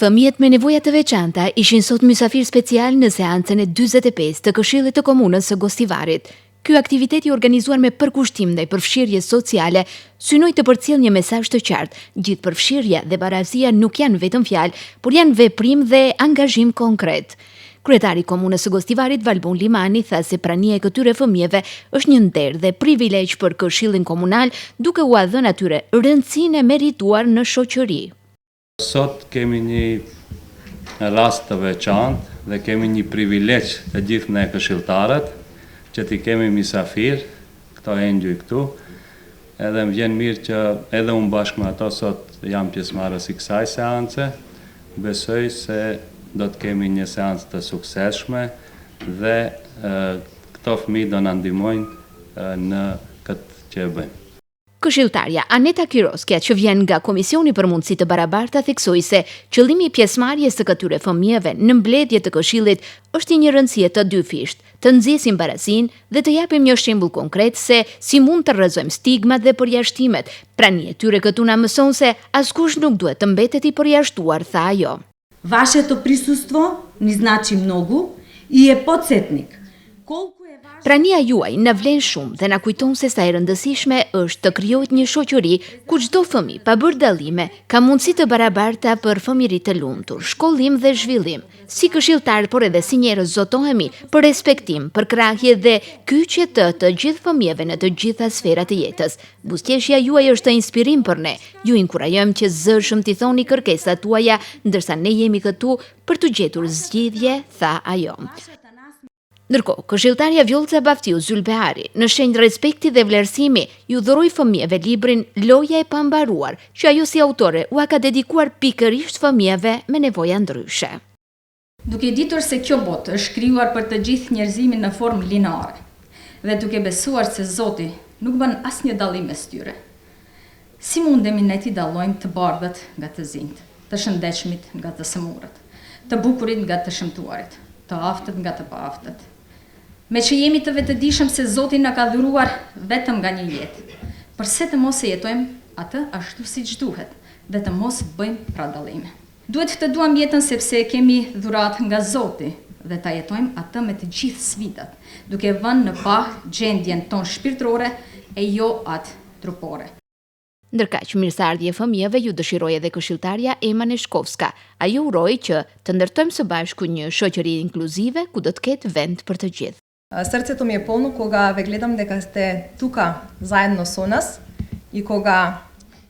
Fëmijët me nevoja të veçanta ishin sot mysafir special në seancën e 45 të Këshillit të Komunës së Gostivarit. Ky aktiviteti organizuar me përkushtim ndaj përfshirjes sociale synoi të përcjellë një mesazh të qartë. Gjithë përfshirja dhe barasia nuk janë vetëm fjalë, por janë veprim dhe angazhim konkret. Kryetari i Komunës së Gostivarit Valbon Limani tha se prania e këtyre fëmijëve është një nder dhe privilegj për Këshillin Komunal, duke u dhënë atyre rëndësinë e merituar në shoqëri. Sot kemi një rast të veçantë dhe kemi një privilegj të gjithë ne këshilltarët që t'i kemi misafir, këto engjuj këtu, edhe më vjen mirë që edhe unë bashkë me ato sot jam pjesëmarrës i kësaj seance. Besoj se do të kemi një seancë të suksesshme dhe këto fëmijë do na ndihmojnë në këtë që e bëjmë. Këshilltarja Aneta Kiroskja, që vjen nga Komisioni për Mundësi të Barabarta, theksoi se qëllimi i pjesëmarrjes së këtyre fëmijëve në mbledhje të Këshillit është një rëndësie të dyfisht, të nxjesim barazinë dhe të japim një shembull konkret se si mund të rrezojmë stigmat dhe përjashtimet. Prania e tyre këtu na mëson se askush nuk duhet të mbetet i përjashtuar, tha ajo. Вашето присуство ни значи многу и е подсетник. Prania juaj na vlen shumë dhe na kujton se sa e rëndësishme është të krijohet një shoqëri ku çdo fëmijë, pa bërë dallime, ka mundësi të barabarta për fëmijëri të lumtur, shkollim dhe zhvillim. Si këshilltar, por edhe si njerëz zotohemi për respektim, për krahje dhe kyçje të gjithë fëmijëve në të gjitha sferat e jetës. Buzëqeshja juaj është inspirim për ne. Ju inkurajojmë që zëshëm t'i thoni kërkesat tuaja, ndërsa ne jemi këtu për të gjetur zgjidhje, tha ajo. Ndërkohë, këshilltarja Vjollca Baftiu Zylbehari, në shenjë respekti dhe vlerësimi, ju dhuroi fëmijëve librin Loja e pambaruar, që ajo si autore u ka dedikuar pikërisht fëmijëve me nevoja ndryshe. Duke ditur se kjo botë është krijuar për të gjithë njerëzimin në formë lineare, dhe duke besuar se Zoti nuk bën asnjë dallim mes tyre, si mundemi ne t'i dallojmë të bardhët nga të zinjt, të shëndetshmit nga të sëmurët, të bukurit nga të shëmtuarit, të aftët nga të paaftët? Me që jemi të vetëdijshëm se Zoti na ka dhuruar vetëm nga një jetë, përse të mos e jetojmë atë ashtu siç duhet dhe të mos bëjmë pra dallime. Duhet të duam jetën sepse kemi dhuratë nga Zoti dhe ta jetojmë atë me të gjithë sfidat, duke vënë në bah gjendjen tonë shpirtërore e jo atë trupore. Ndërkaq, mirëseardhje fëmijëve ju dëshiroi edhe këshilltarja Ema Neshkovska. Ajo uroi që të ndërtojmë së bashku një shoqëri inkluzive ku do të ketë vend për të gjithë. Сърцето ми е пълно, кога ве гледам дека сте тука заедно со нас и кога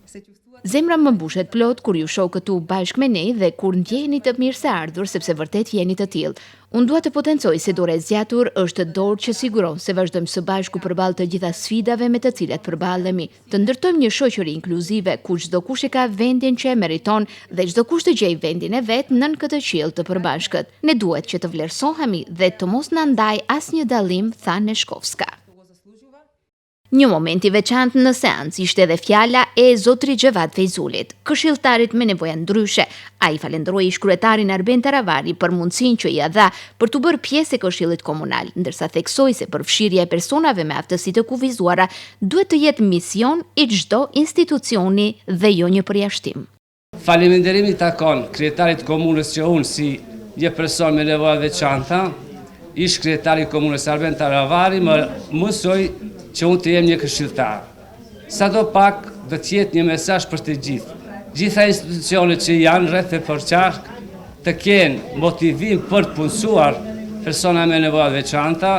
се чувствувате. Zemra më mbushet plot kur ju shoh këtu bashkë me ne dhe kur ndjeheni të mirëseardhur sepse vërtet jeni të tillë. Unë dua të potencoj se dora e zgjatur është dorë që siguron se vazhdojmë së bashku përballë të gjitha sfidave me të cilat përballemi, të ndërtojmë një shoqëri inkluzive ku çdo kush e ka vendin që e meriton dhe çdo kush të gjejë vendin e vet nën këtë qiell të përbashkët. Ne duhet që të vlerësohemi dhe të mos na ndaj asnjë dallim, tha Neshkovska. Një moment i veçantë në seancë ishte edhe fjala e zotrit Xhevat Fejzulit, këshilltarit me nevoja ndryshe. Ai falenderoi ish-kryetarin Arben Taravari për mundësinë që ia dha për të bërë pjesë e Këshillit Komunal, ndërsa theksoi se përfshirja e personave me aftësi të kufizuara duhet të jetë mision i çdo institucioni dhe jo një përjashtim. Faleminderimi takon kryetarit komunës që unë si një person me nevoja veçanta, ish-kryetari i komunës Arben Taravari më mësoi që unë të jem një këshilltar. Sado pak do të jetë një mesazh për të gjithë. Gjitha institucionet që janë rreth e përqark të kenë motivim për të punësuar persona me nevoja veçanta,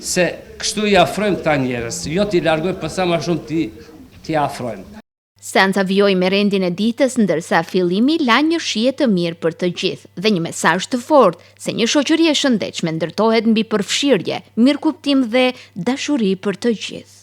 se kështu i afrojmë këta njerëz, jo t'i largojmë për sa më shumë t'i afrojmë. Seanca vijoi me rendin e ditës, ndërsa fillimi la një shije të mirë për të gjithë dhe një mesazh të fortë se një shoqëri e shëndetshme ndërtohet mbi përfshirje, mirëkuptim dhe dashuri për të gjithë.